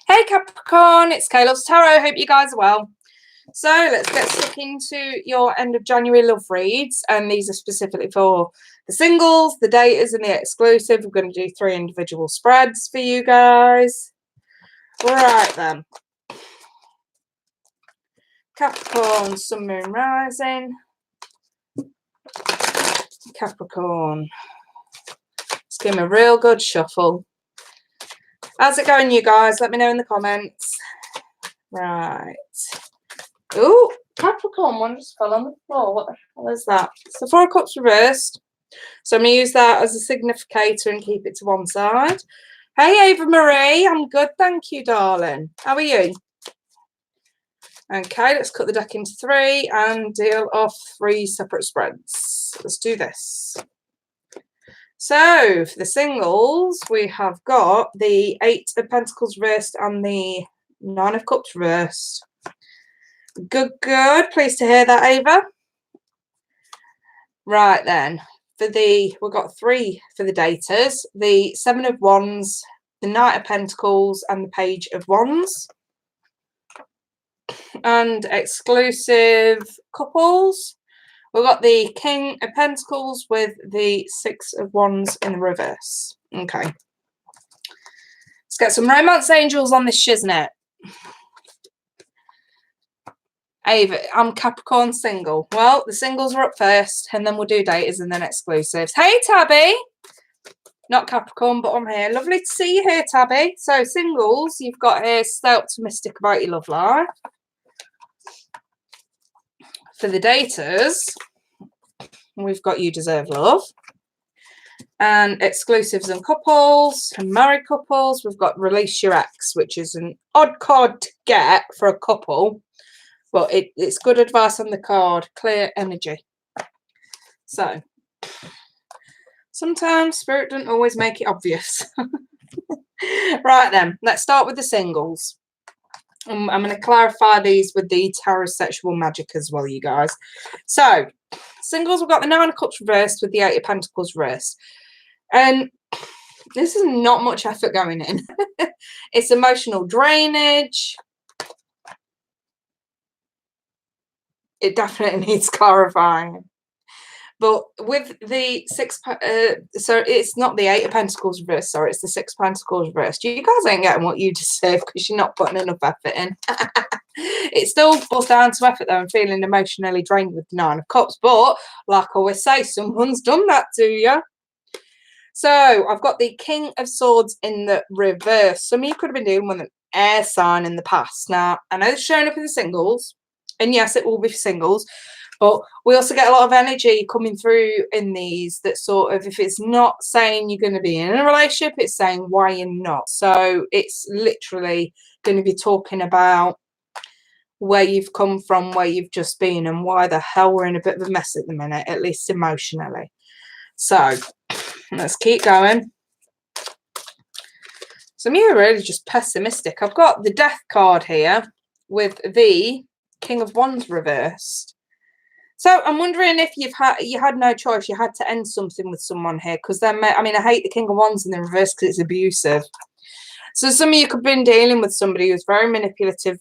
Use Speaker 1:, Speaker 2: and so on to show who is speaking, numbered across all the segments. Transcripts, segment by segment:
Speaker 1: Hey Capricorn, it's Kayla's Tarot. Hope you guys are well. So let's get stuck into your end of January love reads, and these are specifically for the singles, the daters, and the exclusive. We're going to do 3 individual spreads for you guys. Right then. Capricorn, Sun, Moon, Rising. Capricorn. Let's give them a real good shuffle. How's it going, you guys? Let me know in the comments. Right. Oh, Capricorn one just fell on the floor. What the hell is that? It's the 4 of Cups reversed. So I'm going to use that as a significator and keep it to one side. Hey, Ava Marie. I'm good, thank you, darling. How are you? Okay, let's cut the deck into 3 and deal off 3 separate spreads. Let's do this. So, for the singles, we have got the 8 of Pentacles reversed and the 9 of Cups reversed. Good, good. Pleased to hear that, Ava. Right then, we've got 3 for the daters. The 7 of Wands, the Knight of Pentacles, and the Page of Wands. And exclusive couples, we've got the King of Pentacles with the 6 of Wands in the reverse. Okay. Let's get some romance angels on this shiznit. Ava, I'm Capricorn single. Well, the singles are up first, and then we'll do daters and then exclusives. Hey, Tabby. Not Capricorn, but I'm here. Lovely to see you here, Tabby. So, singles, you've got here, stay optimistic about your love life. For the daters, we've got you deserve love. And exclusives and couples and married couples, we've got release your ex, which is an odd card to get for a couple. Well, it's good advice on the card, clear energy. So, sometimes spirit doesn't always make it obvious. Right then, let's start with the singles. I'm going to clarify these with the tarot sexual magic as well, you guys. So, singles, we've got the 9 of Cups reversed with the 8 of Pentacles reversed. And this is not much effort going in. It's emotional drainage. It definitely needs clarifying. But with the 6, so it's not the 8 of Pentacles reversed, sorry, it's the 6 of Pentacles reversed. You guys ain't getting what you deserve because you're not putting enough effort in. It still boils down to effort though and feeling emotionally drained with the 9 of Cups. But like I always say, someone's done that to you. So I've got the King of Swords in the reverse. Some of you could have been dealing with an air sign in the past. Now, I know it's showing up in the singles. And yes, it will be for singles. But we also get a lot of energy coming through in these that sort of, if it's not saying you're going to be in a relationship, it's saying why you're not. So it's literally going to be talking about where you've come from, where you've just been, and why the hell we're in a bit of a mess at the minute, at least emotionally. So let's keep going. Some of you are really just pessimistic. I've got the Death card here with the King of Wands reversed. So I'm wondering if you had no choice, you had to end something with someone here, because then, I mean, I hate the King of Wands in the reverse because it's abusive. So some of you could have been dealing with somebody who's very manipulative,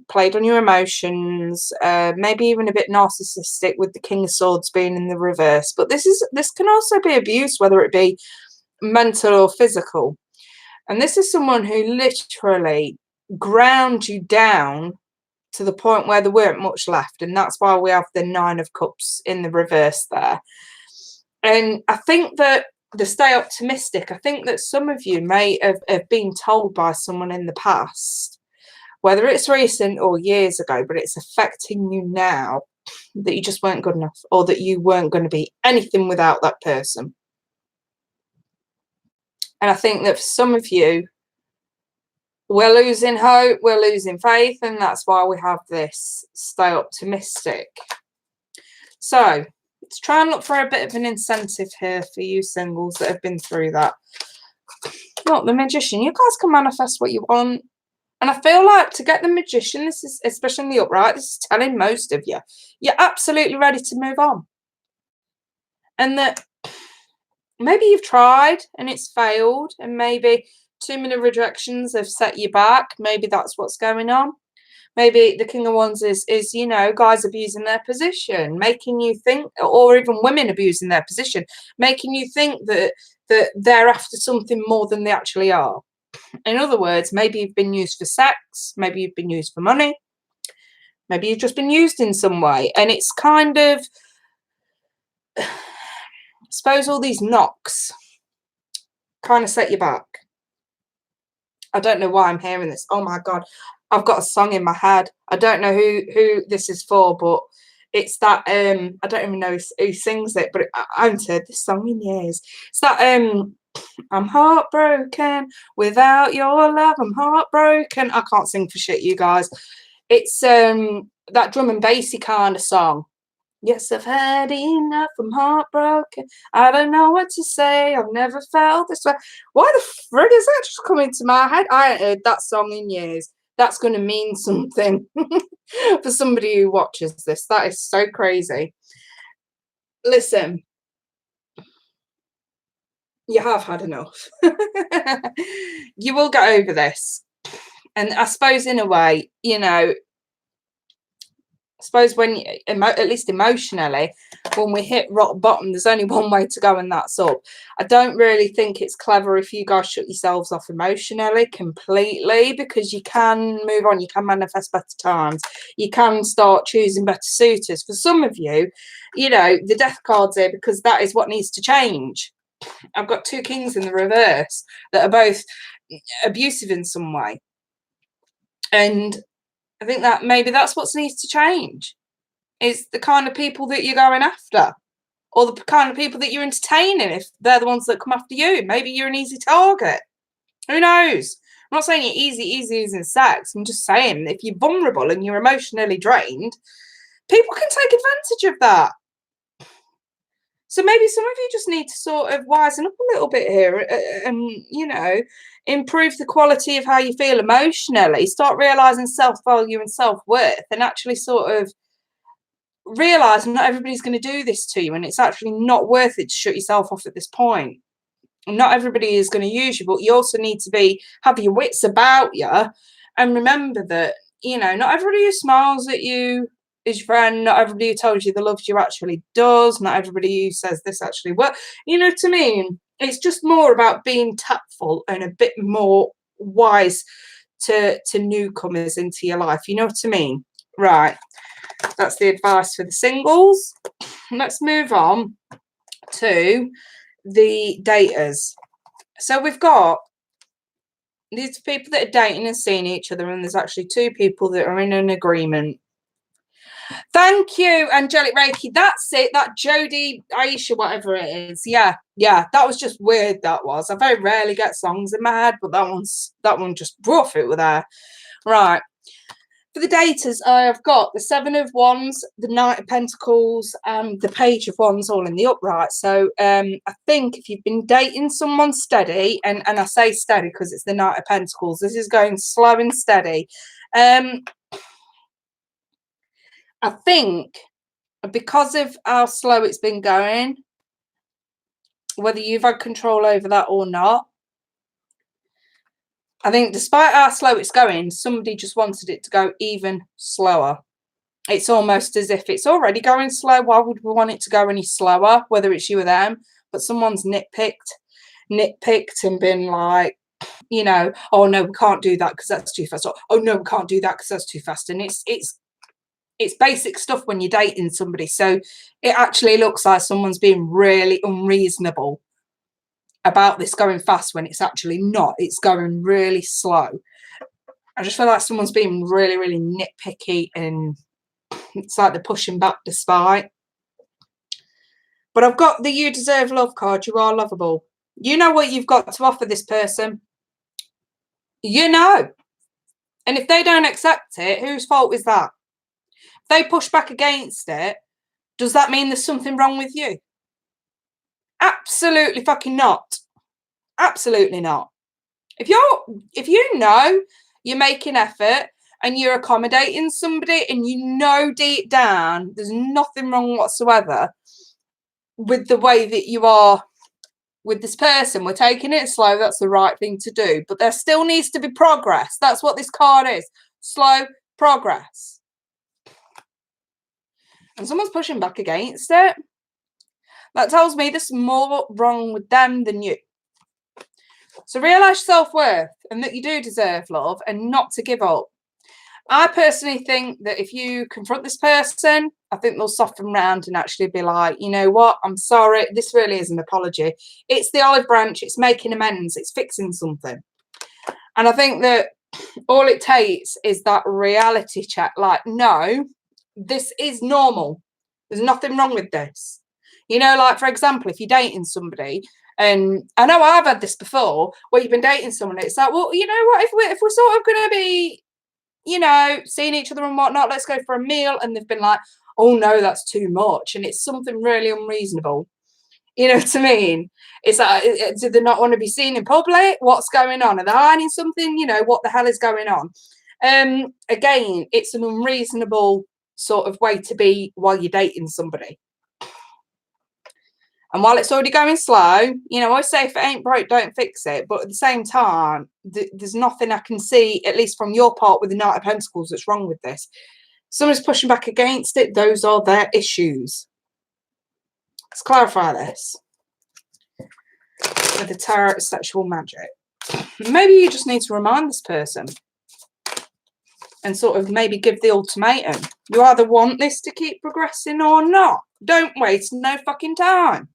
Speaker 1: played on your emotions, maybe even a bit narcissistic with the King of Swords being in the reverse. But this can also be abuse, whether it be mental or physical. And this is someone who literally ground you down to the point where there weren't much left, and that's why we have the 9 of Cups in the reverse there. And I think that the stay optimistic, I think that some of you may have been told by someone in the past, whether it's recent or years ago, but it's affecting you now, that you just weren't good enough, or that you weren't going to be anything without that person. And I think that for some of you, we're losing hope, we're losing faith, and that's why we have this stay optimistic. So let's try and look for a bit of an incentive here for you singles that have been through that. Not the Magician. You guys can manifest what you want. And I feel like to get the Magician, this is, especially in the upright, this is telling most of you, you're absolutely ready to move on. And that maybe you've tried and it's failed, and maybe too many rejections have set you back. Maybe that's what's going on. Maybe the King of Wands is, you know, guys abusing their position, making you think, or even women abusing their position, making you think that they're after something more than they actually are. In other words, maybe you've been used for sex, maybe you've been used for money, maybe you've just been used in some way. And it's kind of, I suppose all these knocks kind of set you back. I don't know why I'm hearing this. Oh my God, I've got a song in my head. I don't know who this is for, but it's that I don't even know who sings it, but I haven't heard this song in years. It's that I'm heartbroken without your love. I'm heartbroken. I can't sing for shit, you guys. It's that drum and bassy kind of song. Yes, I've had enough. I'm heartbroken. I don't know what to say. I've never felt this way. Why the frig is that just coming to my head? I haven't heard that song in years. That's going to mean something for somebody who watches this. That is so crazy. Listen, you have had enough. You will get over this. And I suppose in a way, you know, I suppose when you, at least emotionally, when we hit rock bottom, there's only one way to go, and that's up. I don't really think it's clever if you guys shut yourselves off emotionally completely, because you can move on, you can manifest better times, you can start choosing better suitors. For some of you, you know, the death card's here because that is what needs to change. I've got two kings in the reverse that are both abusive in some way. And I think that maybe that's what needs to change, is the kind of people that you're going after, or the kind of people that you're entertaining. If they're the ones that come after you, maybe you're an easy target. Who knows? I'm not saying you're easy in sex. I'm just saying if you're vulnerable and you're emotionally drained, people can take advantage of that. So maybe some of you just need to sort of wisen up a little bit here and, you know, improve the quality of how you feel emotionally, start realizing self-value and self-worth, and actually sort of realize not everybody's going to do this to you, and it's actually not worth it to shut yourself off at this point. Not everybody is going to use you, but you also need to have your wits about you, and remember that, you know, not everybody who smiles at you is your friend. Not everybody who tells you they love you actually does. Not everybody who says this actually works. You know what I mean? It's just more about being tactful and a bit more wise to newcomers into your life. You know what I mean? Right. That's the advice for the singles. Let's move on to the daters. So we've got these people that are dating and seeing each other, and there's actually two people that are in an agreement. Thank you, Angelic Reiki. That's it. That Jody, Aisha, whatever it is. Yeah. That was just weird. That was. I very rarely get songs in my head, but that one just rough it with there. Right. For the daters, I've got the Seven of Wands, the Knight of Pentacles, and the Page of Wands all in the upright. So I think if you've been dating someone steady, and I say steady because it's the Knight of Pentacles, this is going slow and steady. I think because of how slow it's been going, whether you've had control over that or not, I think despite how slow it's going, somebody just wanted it to go even slower. It's almost as if it's already going slow. Why would we want it to go any slower, whether it's you or them? But someone's nitpicked and been like, you know, oh no, we can't do that because that's too fast. Or, oh no, we can't do that because that's too fast. And it's basic stuff when you're dating somebody. So it actually looks like someone's being really unreasonable about this going fast when it's actually not. It's going really slow. I just feel like someone's being really, really nitpicky, and it's like they're pushing back despite. But I've got the You Deserve Love card. You are lovable. You know what you've got to offer this person. You know. And if they don't accept it, whose fault is that? If they push back against it, does that mean there's something wrong with you? Absolutely fucking not. Absolutely not. If you know you're making effort and you're accommodating somebody, and you know deep down there's nothing wrong whatsoever with the way that you are with this person. We're taking it slow. That's the right thing to do. But there still needs to be progress. That's what this card is. Slow progress. And someone's pushing back against it. That tells me there's more wrong with them than you. So realise self-worth and that you do deserve love and not to give up. I personally think that if you confront this person, I think they'll soften round and actually be like, you know what, I'm sorry, this really is an apology. It's the olive branch, it's making amends, it's fixing something. And I think that all it takes is that reality check, like, no, this is normal. There's nothing wrong with this. You know, like, for example, if you're dating somebody, and I know I've had this before, where you've been dating someone, it's like, well, you know what, if we're sort of going to be, you know, seeing each other and whatnot, let's go for a meal. And they've been like, oh no, that's too much. And it's something really unreasonable. You know what I mean? It's like, do they not want to be seen in public? What's going on? Are they hiding something? You know, what the hell is going on? Again, it's an unreasonable sort of way to be while you're dating somebody. And while it's already going slow, you know, I say if it ain't broke, don't fix it. But at the same time, there's nothing I can see, at least from your part with the Knight of Pentacles, that's wrong with this. Someone's pushing back against it. Those are their issues. Let's clarify this with the Tarot of Sexual Magic. Maybe you just need to remind this person and sort of maybe give the ultimatum. You either want this to keep progressing or not. Don't waste no fucking time.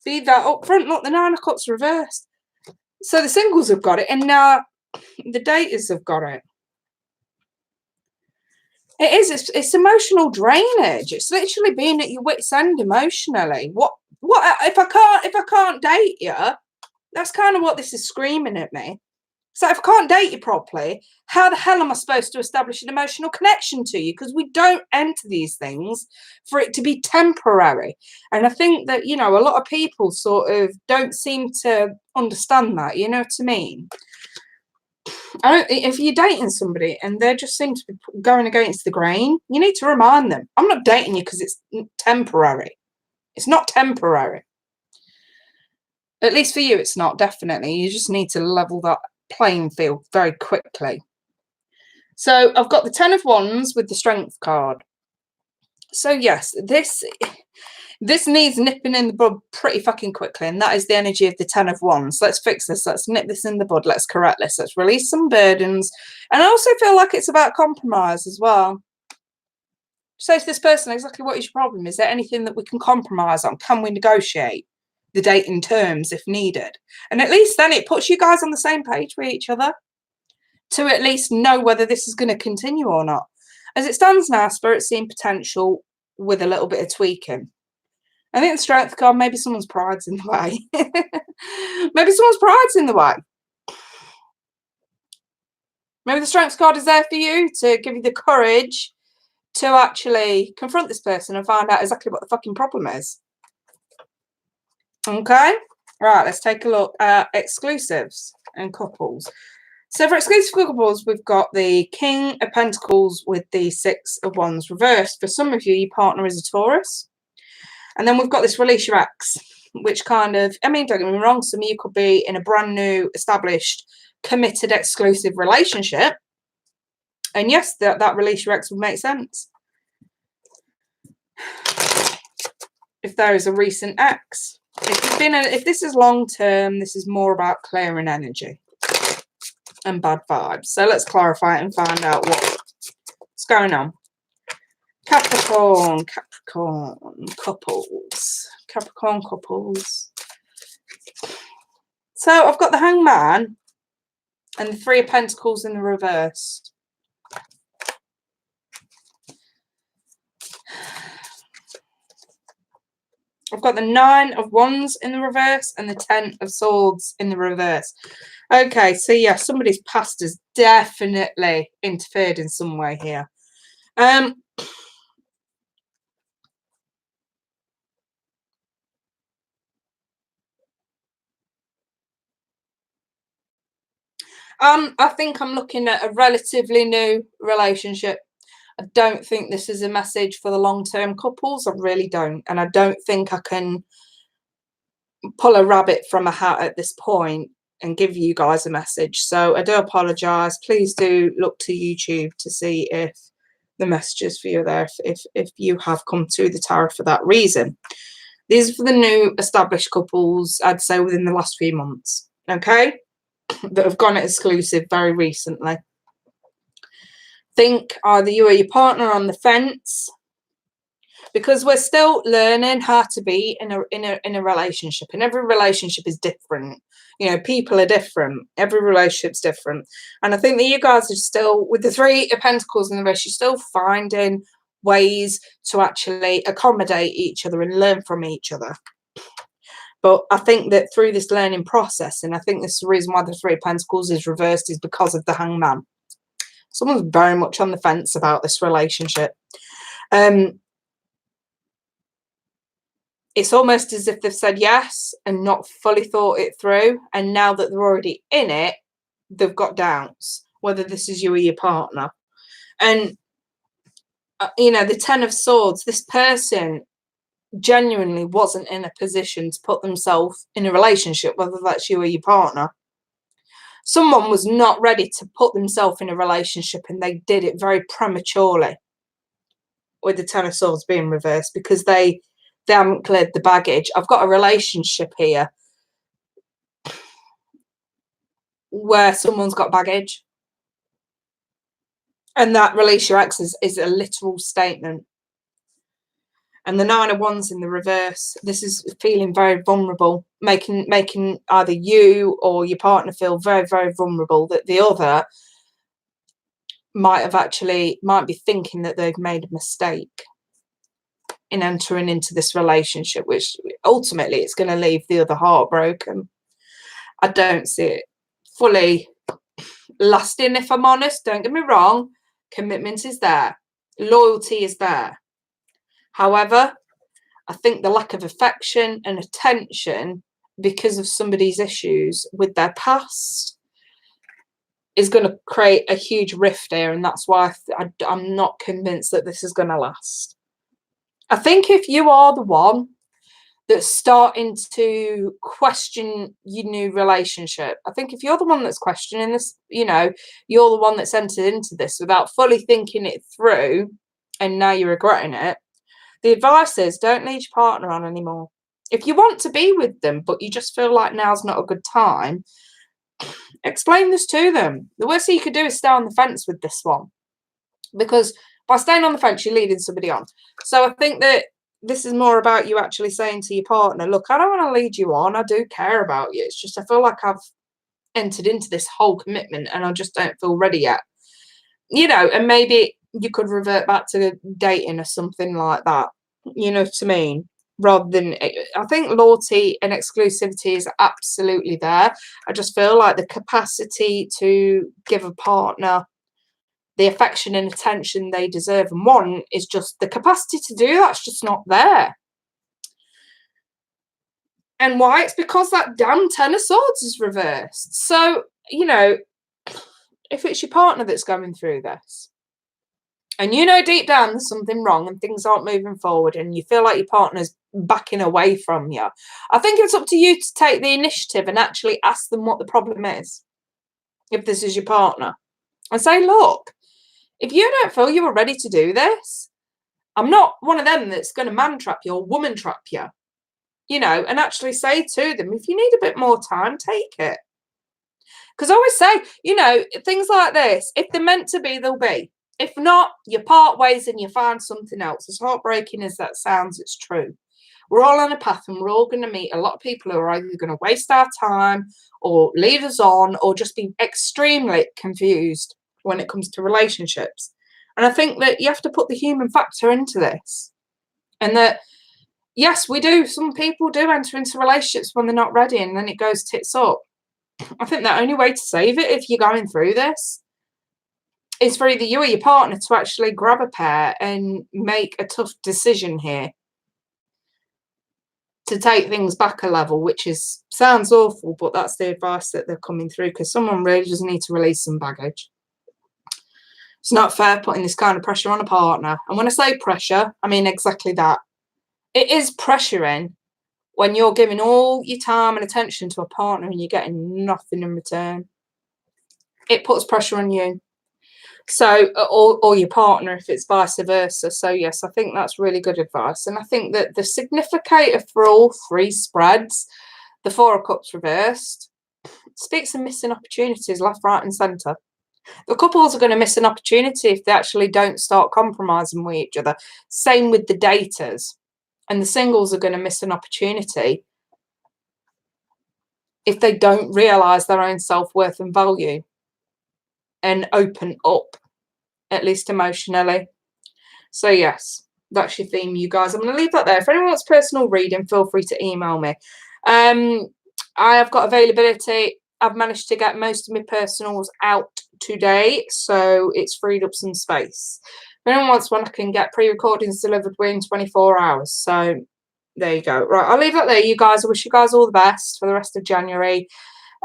Speaker 1: Be that up front. Look, the Nine of Cups reversed. So the singles have got it, and now the daters have got it. It is. It's emotional drainage. It's literally being at your wit's end emotionally. What if I can't date you? That's kind of what this is screaming at me. So if I can't date you properly, how the hell am I supposed to establish an emotional connection to you? Because we don't enter these things for it to be temporary. And I think that, you know, a lot of people sort of don't seem to understand that, you know what I mean? If you're dating somebody and they just seem to be going against the grain, you need to remind them, I'm not dating you because it's temporary. It's not temporary. At least for you, it's not, definitely. You just need to level that playing field very quickly. So I've got the Ten of Wands with the Strength card. So yes, this needs nipping in the bud pretty fucking quickly, and that is the energy of the Ten of Wands. Let's fix this. Let's nip this in the bud. Let's correct this. Let's release some burdens. And I also feel like it's about compromise as well. Say to this person, exactly what is your problem? Is there anything that we can compromise on? Can we negotiate the dating terms if needed? And at least then it puts you guys on the same page with each other to at least know whether this is going to continue or not. As it stands now, Spirit's seeing potential with a little bit of tweaking. I think the Strength card, maybe someone's pride's in the way. Maybe someone's pride's in the way. Maybe the Strength card is there for you to give you the courage to actually confront this person and find out exactly what the fucking problem is. Okay, right, let's take a look at exclusives and couples. So for exclusive couples, we've got the King of Pentacles with the Six of Wands reversed. For some of you, your partner is a Taurus. And then we've got this release your ex, which kind of, I mean, don't get me wrong, some of you could be in a brand new, established, committed, exclusive relationship. And yes, that release your ex would make sense. If there is a recent ex. If this is long term, this is more about clearing energy and bad vibes. So let's clarify it and find out what's going on. Capricorn couples. Capricorn couples. So I've got the Hangman and the Three of Pentacles in the reverse. I've got the Nine of Wands in the reverse and the Ten of Swords in the reverse. Okay, so yeah, somebody's past has definitely interfered in some way here. I think I'm looking at a relatively new relationship. I don't think this is a message for the long-term couples. I really don't. And I don't think I can pull a rabbit from a hat at this point and give you guys a message. So I do apologize. Please do look to YouTube to see if the messages for you are there, if you have come to the tarot for that reason. These are for the new established couples, I'd say within the last few months, okay, that have gone exclusive very recently. Think either you or your partner on the fence, because we're still learning how to be in a relationship, and every relationship is different. You know, people are different. Every relationship's different. And I think that you guys are still, with the Three of Pentacles in the rest, you're still finding ways to actually accommodate each other and learn from each other. But I think that through this learning process, and I think this is the reason why the Three of Pentacles is reversed, is because of the Hangman. Someone's very much on the fence about this relationship. It's almost as if they've said yes and not fully thought it through. And now that they're already in it, they've got doubts whether this is you or your partner. And, you know, the Ten of Swords, this person genuinely wasn't in a position to put themselves in a relationship, whether that's you or your partner. Someone was not ready to put themselves in a relationship, and they did it very prematurely with the Ten of Swords being reversed, because they haven't cleared the baggage. I've got a relationship here where someone's got baggage, and that release your ex is a literal statement. And the Nine of Wands in the reverse, this is feeling very vulnerable, making either you or your partner feel very, very vulnerable, that the other might be thinking that they've made a mistake in entering into this relationship, which ultimately it's going to leave the other heartbroken. I don't see it fully lasting, if I'm honest. Don't get me wrong, commitment is there, loyalty is there. However, I think the lack of affection and attention because of somebody's issues with their past is going to create a huge rift here, and that's why I'm not convinced that this is going to last. I think if you are the one that's starting to question your new relationship, I think if you're the one that's questioning this, you know, you're the one that's entered into this without fully thinking it through, and now you're regretting it, the advice is don't lead your partner on anymore. If you want to be with them, but you just feel like now's not a good time, explain this to them. The worst thing you could do is stay on the fence with this one, because by staying on the fence, you're leading somebody on. So I think that this is more about you actually saying to your partner, look, I don't want to lead you on. I do care about you. It's just I feel like I've entered into this whole commitment and I just don't feel ready yet. You know, and maybe you could revert back to dating or something like that. You know what I mean? Rather than, I think loyalty and exclusivity is absolutely there. I just feel like the capacity to give a partner the affection and attention they deserve and want is just, the capacity to do that's just not there. And why? It's because that damn Ten of Swords is reversed. So, you know, if it's your partner that's going through this, and you know deep down there's something wrong and things aren't moving forward and you feel like your partner's backing away from you, I think it's up to you to take the initiative and actually ask them what the problem is, if this is your partner. And say, look, if you don't feel you are ready to do this, I'm not one of them that's going to man trap you or woman trap you, you know, and actually say to them, if you need a bit more time, take it. Because I always say, you know, things like this, if they're meant to be, they'll be. If not, you part ways and you find something else. As heartbreaking as that sounds, it's true. We're all on a path and we're all going to meet a lot of people who are either going to waste our time or lead us on or just be extremely confused when it comes to relationships. And I think that you have to put the human factor into this. And that, yes, we do. Some people do enter into relationships when they're not ready and then it goes tits up. I think the only way to save it, if you're going through this, is for either you or your partner to actually grab a pair and make a tough decision here to take things back a level, which is, sounds awful, but that's the advice that they're coming through, because someone really does need to release some baggage. It's not fair putting this kind of pressure on a partner. And when I say pressure, I mean exactly that. It is pressuring when you're giving all your time and attention to a partner and you're getting nothing in return. It puts pressure on you. So, or your partner, if it's vice versa. So yes, I think that's really good advice. And I think that the significator for all three spreads, the Four of Cups reversed, speaks of missing opportunities left, right and centre. The couples are going to miss an opportunity if they actually don't start compromising with each other. Same with the daters. And the singles are going to miss an opportunity if they don't realise their own self-worth and value and open up, at least emotionally. So yes, that's your theme, you guys. I'm going to leave that there. If anyone wants personal reading, feel free to email me. I have got availability. I've managed to get most of my personals out today, so it's freed up some space. If anyone wants one, I can get pre-recordings delivered within 24 hours. So there you go. Right, I'll leave that there, you guys. I wish you guys all the best for the rest of January.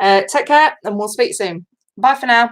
Speaker 1: Take care, and we'll speak soon. Bye for now.